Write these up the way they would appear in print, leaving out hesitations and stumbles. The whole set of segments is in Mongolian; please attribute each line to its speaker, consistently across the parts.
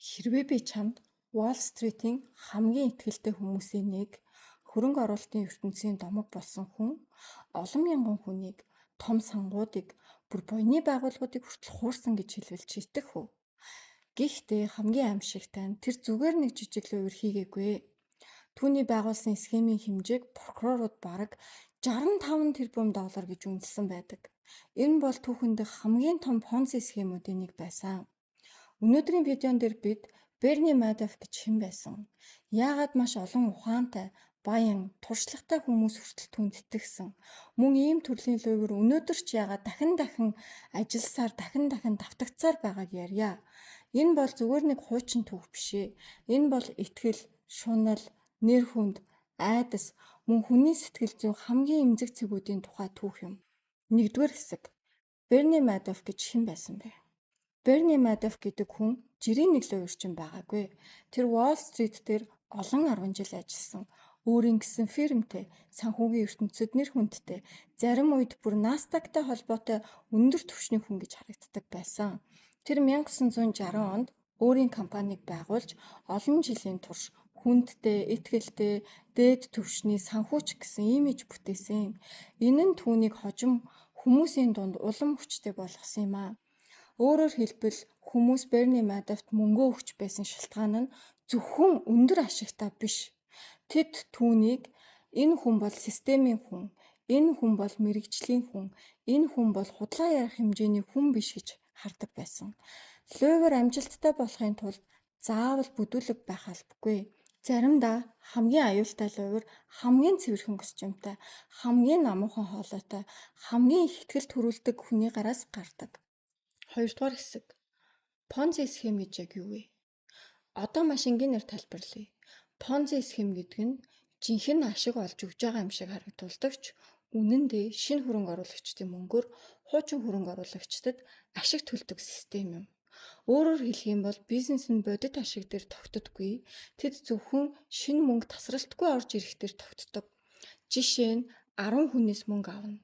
Speaker 1: Хэрвээ би чамд Wall Street-ийн хамгийн ихтгэлтэй хүмүүсийн нэг, хөрөнгө оруулалтын ертөнцийн домог болсон хүн, олон мянган хүнийг, том сангуудыг, бүр буйны байгууллагуудыг хүртэл хуурсан гэж хэлвэл чи итгэх үү? Гэхдээ хамгийн аимшигтай нь тэр зүгээр нэг жижиг лувир хийгээгүй. Түүний байгуулсан схемийн хэмжээг прокурорууд бараг 65 тэрбум доллар гэж үнэлсэн байдаг. Энэ бол түүхэнд хамгийн том Понзи схемүүдийн нэг байсан. Өнөөдрийн видеон дээр бид Берни Мадофф гэж хэн байсан? Яагаад маш олон ухаантай, баян, туршлагатай хүмүүс хүртэл түүнд итгэсэн? Мөн ийм төрлийн лувир өнөөдөр ч яагаад дахин ажилласаар, дахин давтагдсаар байгааг ярья. Энэ бол зүгээр нэг хуучин түүх биш ээ. Энэ бол итгэл, шунал, нэр хүнд, айдас, мөн хүний сэтгэл зүйн хамгийн эмзэг цэгүүдийн тухай түүх юм. Нэгдүгээр хэсэг. Берни Мадофф гэж хэн байсан бэ? Берни Мадофф гэдэг хүн жирийн нэг лувирчин байгаагүй. Тэр Wall Street дээр олон 10 жил ажилласан. Өөрийн гэсэн фирмтэй, санхүүгийн ертөнцид нэр хүндтэй, зарим үед бүр Nasdaq-тай холбоотой өндөр түвшний хүн гэж харагддаг байсан. Тэр 1960 онд өөрийн компанийг байгуулж олон жилийн турш хүндтэй, итгэлтэй, дээд түвшний санхүүч гэсэн имиж бүтээсэн. Энэ нь түүнийг хожим хүмүүсийн дунд улам хүчтэй болгосон юм аа. Өөрөөр хэлбэл хүмүүс Берни Мадоффт мөнгө өгч байсан шалтгаан нь зөвхөн өндөр ашигтай биш. Тэд түүнийг энэ хүн бол системийн хүн, энэ хүн бол мэрэгжлийн хүн, энэ хүн бол худлаа ярих хэмжээний хүн биш гэж хардаг байсан. Лувир амжилттай болохын тулд заавал бүдүүлэг байх албагүй. Заримдаа хамгийн аюултай лувир хамгийн цэвэрхэн костюмтай, хамгийн намуухан хоолойтой, хамгийн их ихтгэл төрүүлдэг хүний гараас гардаг. Хоёрдугаар хэсэг. Понзи схем гэж яг юу вэ? Одоо маш энгийнээр тайлбарлая. Понзи схем гэдэг нь жинхэнэ ашиг олж өгж байгаа юм шиг харагдуулдаг ч үнэн дээр шинэ хөрөнгө оруулагчдын мөнгөөр хуучин хөрөнгө оруулагчдад ашиг төлдөг систем юм. Өөрөөр хэлэх юм бол бизнес нь бодит ашиг дээр тогтдоггүй. Тэд зөвхөн шинэ мөнгө тасралтгүй орж ирэх дээр тогтдог. Жишээ нь 10 хүнээс мөнгө авна.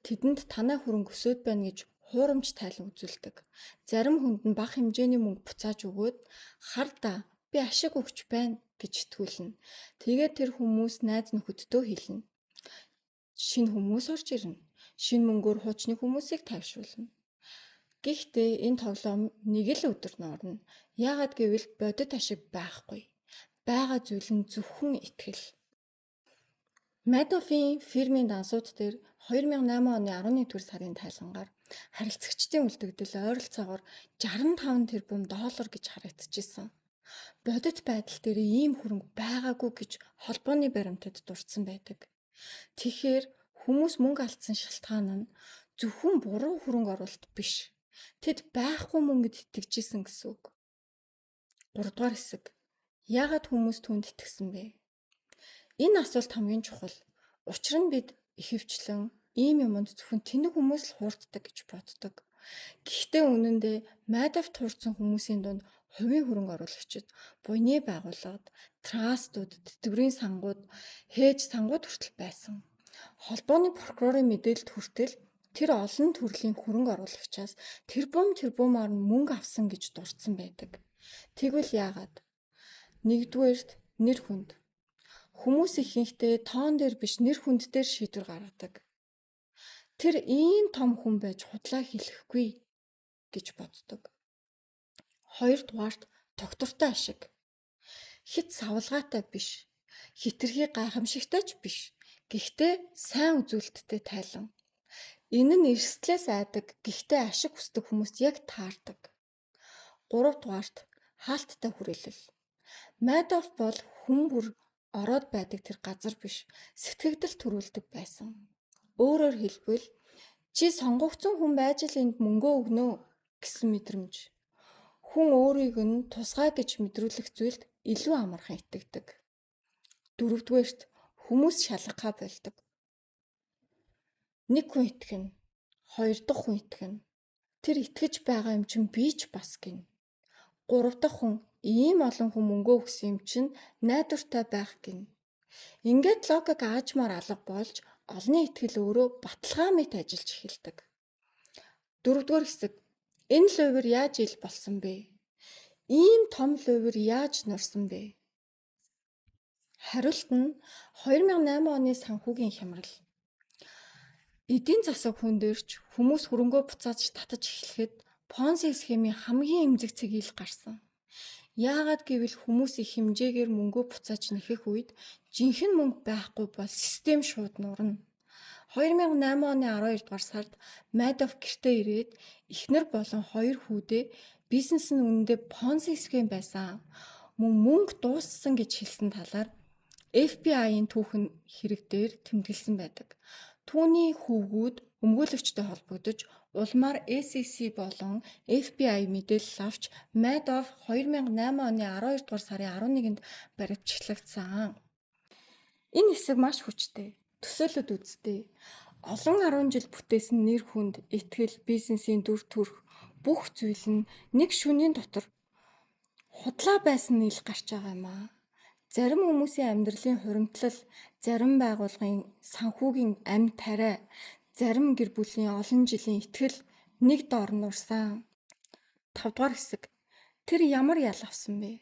Speaker 1: Тэдэнд танай хөрөнгө өсөд байна гэж хуурамч тайлан үзүүлдэг. Зарим хүнд нь бага хэмжээний мөнгө буцааж өгөөд хардаа би ашиг өгч байна гэж итгүүлнэ. Тэгээд тэр хүмүүс найз нөхөддөө хэлнэ. Шинэ хүмүүс орж ирнэ. Шинэ мөнгөөр хуучны хүмүүсийг тайвшруулна. Гэхдээ энэ тоглоом нэг л өдөр нуурна. Яагаад гэвэл бодит ашиг байхгүй. Бага зүйл нь зөвхөн итгэл. Мадоффийн фирмийн дансууд дээр 2008 оны 11-р сарын тайлангаар харилцагчдын үлдэгдэл ойролцоогоор 65 тэрбум доллар гэж харагдчихсан. Бодит байдал дээр ийм хөрөнгө байгаагүй гэж холбооны баримтад дурдсан байдаг. Тэгэхээр хүмүүс мөнгө алдсан шалтгаан нь зөвхөн буруу хөрөнгө оруулалт биш. Тэд байхгүй мөнгөд итгэжсэн гэсэн үг. 3-р хэсэг. Яагаад хүмүүс түүнд итгэсэн бэ? Энэ асуулт хамгийн чухал. Учир нь бид ихэвчлэн ийм юмд зөвхөн тэнэг хүмүүс л хуурддаг гэж боддог. Гэхдээ үнэн дээр Мадофф туурсан хүмүүсийн дунд хувийн хөрөнгө оруулагчид, буйны байгууллагад, трастууд, тэтгэврийн сангууд, хээж сангууд хүртэл байсан. Холбооны прокурорын мэдээлэлд хүртэл тэр олон төрлийн хөрөнгө оруулагчаас тэрбумаар мөнгө авсан гэж дурдсан байдаг. Тэгвэл яагаад? Нэгдүгээрт нэр хүнд. Хүмүүс ихэнхдээ тоон дээр биш нэр хүнд дээр шийдвэр гаргадаг. Тэр ийм том хүн байж худлаа хэлэхгүй гэж боддог. Хоёрдугаарт доктортой ашиг. Хит савлгаатай биш, хитрхи гайхамшигтай ч биш. Гэхдээ сайн үзүүлэлттэй тайлан. Энэ нь эрсдлээс айдаг, гэхдээ ашиг хүсдэг хүмүүст яг таардаг. Гуравдугаарт хаалттай хүрээлэл. Мадофф бол хүн бүр ороод байдаг тэр газар биш, сэтгэгдэл төрүүлдэг байсан. Өөрөөр хэлбэл чи сонгогдсон хүн байж л энд мөнгө өгнө гэсэн мэдрэмж. Хүн өөрийг нь тусгай гэж мэдрүүлэх зүйлд илүү амархан итгэдэг. Дөрөвдүгээрт хүмүүс шалгахаа болдог. Нэг хүн итгэнэ, хоёр дахь хүн итгэнэ. Тэр итгэж байгаа юм чинь би ч бас гин. Гурав дахь хүн ийм олон хүн мөнгө өгсөн юм чинь найдвартай байх гин. Ингээд логик аажмаар алга болж олонний итгэл өөрөө баталгаа мэт ажиллаж эхэлдэг. Дөрөвдүгээр хэсэг. Энэ лувир яаж ил болсон бэ? Ийм том лувир яаж нурсан бэ? Хариулт нь 2008 оны санхүүгийн хямрал. Эдийн засаг хүндэрч хүмүүс хөрөнгөө буцааж татаж эхлэхэд Понси схемийн хамгийн эмзэг цэгийг гарсан. Яагаад гэвэл хүмүүс их хэмжээгээр мөнгөө буцааж нэхэх үед жинхэнэ мөнгө байхгүй бол систем шууд нурна. 2008 оны 12 дугаар сард Madoff гэртээ ирээд эхнэр болон хоёр хүүдээ бизнес нь үнэндээ Понси схем байсан. Мөнгө дууссан гэж хэлсэн талаар FBI-ийн түүхэн хэрэг дээр тэмдэглэсэн байдаг. Түүний хүүгүүд өмгөөлөгчтэй холбогдож улмаар SEC болон FBI мэдээлэл авч Madoff 2008 оны 12 дугаар сарын 11-нд баривчлагдсан. Энэ хэсэг маш хүчтэй. Төсөөлөд үзтээ. Олон 10 жил бүтээсэн нэр хүнд, итгэл, бизнесийн дүр төрх бүх зүйл нь нэг шөнийн дотор худлаа байсан нь ил гарч байгаа юм аа. Зарим хүмүүсийн амьдралын хуримтлал, зарим байгууллагын санхүүгийн амь тариа, зарим гэр бүлийн олон жилийн итгэл нэг доор нурсан. 5 дугаар хэсэг. Тэр ямар ял авсан бэ?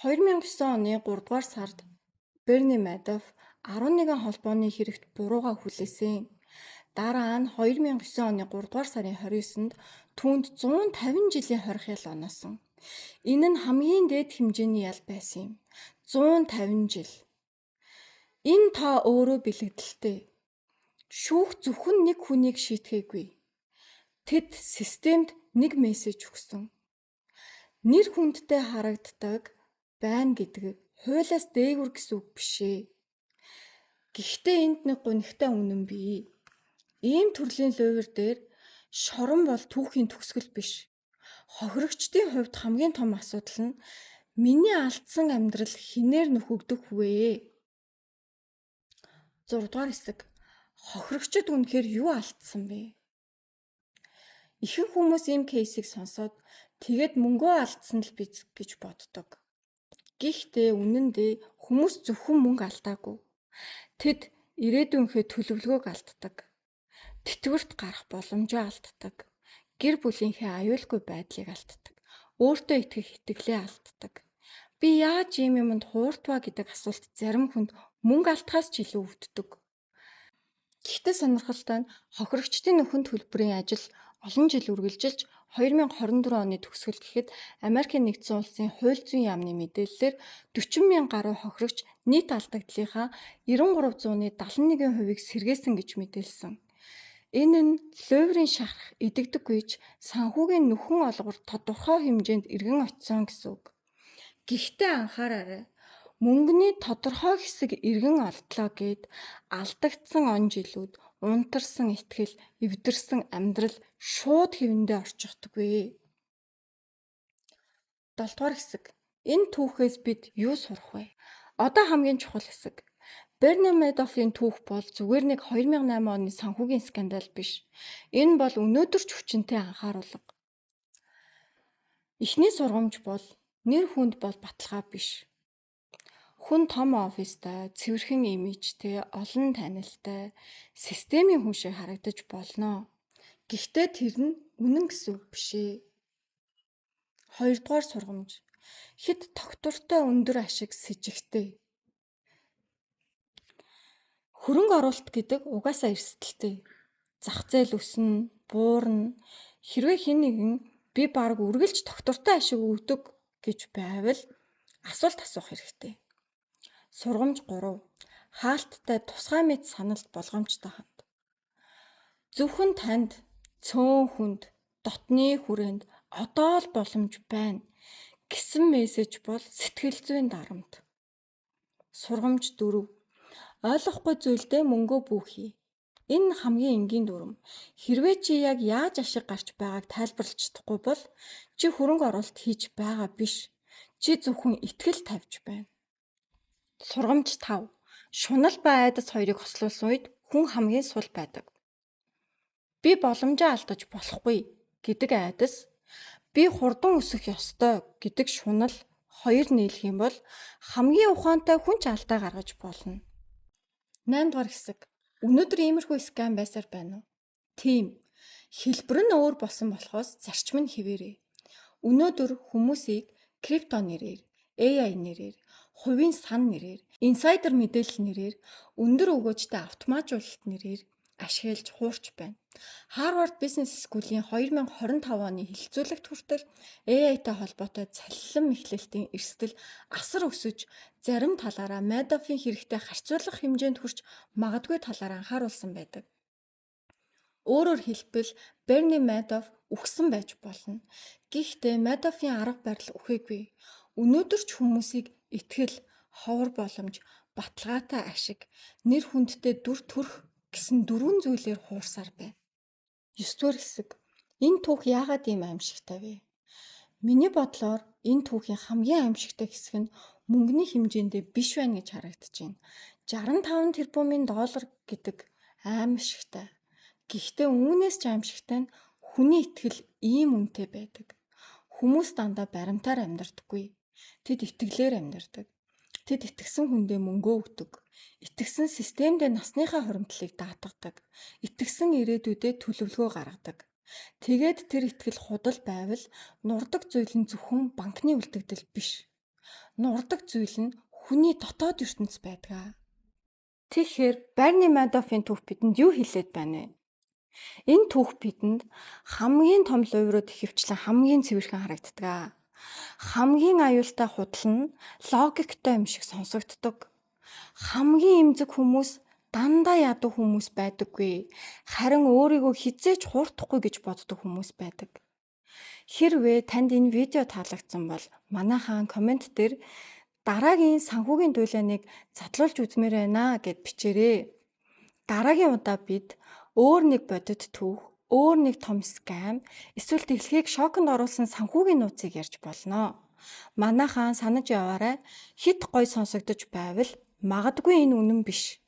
Speaker 1: 2009 оны 3 дугаар сард Берни Madoff 11 холбооны хэрэгт бурууга хүлээсэн. Дараа нь 2009 оны 3 дугаар сарын 29-нд түүнд 150 жилийн хорих ял оноосон. Энэ нь хамгийн дээд хэмжээний ял байсан юм. 150 жил. Энэ та өөрөө бэлэгдэлтэй. Шүүх зөвхөн нэг хүнийг шийтгэегүй. Тэд системд нэг мессеж өгсөн. Нэр хүндтэй харагддаг байна гэдэг хуулиас дээгүр гэсэн үг биш ээ. Гэхдээ энд нэг гунигтай үнэн бий. Ийм төрлийн лувир дээр шорон бол түүхийн төгсгөл биш. Хохирогчдын хувьд хамгийн том асуудал нь миний алдсан амьдрал хинээр нөхөгдөх вэ? 6 дугаар хэсэг. Хохирогчд үнэхээр юу алдсан бэ? Ихэнх хүмүүс ийм кейсийг сонсоод тэгээд мөнгөө алдсан л биз гэж боддог. Гэхдээ үнэн дээр хүмүүс зөвхөн мөнгө алдаагүй. Тэд ирээдүйнхээ төлөвлөгөөг алддаг. Тэтгэврт гарах боломжоо алддаг. Гэр бүлийнхээ аюулгүй байдлыг алддаг. Өөртөө итгэх итгэлээ алддаг. Би яаж ийм юмд хууртваа гэдэг асуулт зарим хүнд мөнгө алдахаас ч илүү өвддөг. Гэхдээ сонирхолтой нь хохирогчдын нөхөн төлбөрийн ажил олон жил үргэлжилж 2024 оны төгсгөл гэхэд Америкийн нэгдсэн улсын хууль зүйн яамны мэдээллээр 40,000 гаруй хохирогч нийт алдагдлынхаа 9371%-ийг сэргээсэн гэж мэдээлсэн. Энэ нь лувирын шарх идэгдэггүйч санхүүгийн нөхөн олгор тодорхой хэмжээнд эргэн очсон гэсэн үг. Гэхдээ анхаараарай. Мөнгөний тодорхой хэсэг эргэн олдлоо гэд алдагдсан он жилүүд, унтарсан итгэл, эвдэрсэн амьдрал шууд хэвэндээ орчихдоггүй. 7 дугаар хэсэг. Энэ түүхээс бид юу сурах вэ? Одоо хамгийн чухал хэсэг. Берни Madoff-ийн түүх бол зүгээр нэг 2008 оны санхүүгийн скандал биш. Энэ бол өнөөдөр ч хүчинтэй анхааруулга. Эхний сургамж бол нэр хүнд бол баталгаа биш. Хүн том офистай, цэвэрхэн имижтэй, олон танилтай, системийн хүн шиг харагдаж болно. Гэхдээ тэр нь үнэн гэсэн үг биш ээ. 2 дугаар сургамж. Хэд тогтвортой өндөр ашиг с ิจ гтэй. Хөрөнгө оруулалт гэдэг угаасаа эрсдэлтэй. Зах зээл өснө, буурна. Хэрвээ хэн нэгэн би баг үргэлж тогтвортой ашиг өгдөг гэж байвал асуулт асуух хэрэгтэй. Сургамж 3. Хаалттай тусгай мэд саналд болгоомжтой ханд. Зөвхөн танд цөөн хүнд дотны хүрээнд одоо л боломж байна гэсэн мессеж бол сэтгэл зүйн дарамт. Сургамж 4. Ойлгохгүй зүйлдээ мөнгөө бүүхий. Энэ хамгийн энгийн дүрм. Хэрвээ чи яг яаж ашиг гарч байгааг тайлбарлаж чадахгүй бол чи хөрөнгө оруулалт хийж байгаа биш. Чи зөвхөн итгэл тавьж байна. Сургамж 5. Шунал ба айдас хоёрыг хослуулсан үед хүн хамгийн сул байдаг. Би боломжоо алдаж болохгүй гэдэг айдас, би хурдан өсөх ёстой гэдэг шунал хоёр нийлэх юм бол хамгийн ухаантай хүн ч алдаа гаргаж болно. 8 дугаар хэсэг. Өнөөдөр иймэрхүү скам байсаар байна уу? Тийм. Хэлбэр нь өөр болсон болохоос зарчим нь хэвээрээ. Өнөөдөр хүмүүсийг крипто нэрээр, AI нэрээр, хувийн сан нэрээр, инсайдер мэдээлэл нэрээр, өндөр өгөөжтэй автоматжуулалт нэрээр ашиглаж хуурч байна. Harvard Business School-ийн 2025 оны хэлэлцүүлэгт хүртэл AI-тай холбоотой цалилан мэхлэлтийн эрсдэл асар өсөж, зарим талаараа Madoff-ийн хэрэгтэй харьцуулах хэмжээнд хүрч магадгүй талаар анхааруулсан байдаг. Өөрөөр хэлбэл Bernie Madoff үхсэн байж болно. Гэхдээ Madoff-ийн арга барил үхээгүй. Өнөөдөр ч хүмүүсийг итгэл, ховор боломж, баталгаатай ашиг, нэр хүндтэй дүр төрх гэсэн дөрвөн зүйлээр хуурсаар байна. 9-р хэсэг. Энэ түүх яагаад ийм аимшигтай вэ? Миний бодлоор энэ түүхийн хамгийн аимшигтай хэсэг нь мөнгөний хэмжээндээ биш байна гэж харагдаж байна. 65 тэрбумын доллар гэдэг аимшигтай. Гэхдээ үүнээс ч аимшигтай нь хүний итгэл ийм үнэтэй байдаг. Хүмүүс дандаа баримтаар амьдрдаггүй. Тэд итгэлээр амьдрдаг. Тэд итгэсэн хүндээ мөнгөө өгдөг. Итгэсэн системдээ насныхаа хуримтлалыг даатгадаг. Итгэсэн ирээдүйдээ төлөвлөгөө гаргадаг. Тэгээд тэр итгэл худал байвал нурдаг зүйл нь зөвхөн банкны үлдэгдэл биш. Нурдаг зүйл нь хүний дотоод ертөнц байдаг. Тэгэхээр Bernie Madoff-ийн түүх бидэнд юу хэлээд байна вэ? Энэ түүх бидэнд хамгийн том луврууд ихэвчлэн хамгийн цэвэрхэн харагддаг. Хамгийн аюултай худал нь логиктой юм шиг сонсогддог. Хамгийн эмзэг хүмүүс дандаа ядуу хүмүүс байдаггүй. Харин өөрийгөө хизээч хуурдахгүй гэж боддог хүмүүс байдаг. Хэрвээ танд энэ видео таалагдсан бол манайхан комент дээр дараагийн санхүүгийн дуулааныг задлуулж үзмээр байна гэд бичээрэй. Дараагийн удаа бид өөр нэг бодит түүх, өөр нэг том скам, эсвэл дэлхийг шоконд оруулсан санхүүгийн нууцыг ярьж болно. Манайхан санаж яваарай. Хит гой сонсогдож байвал магадгүй энэ үнэн биш.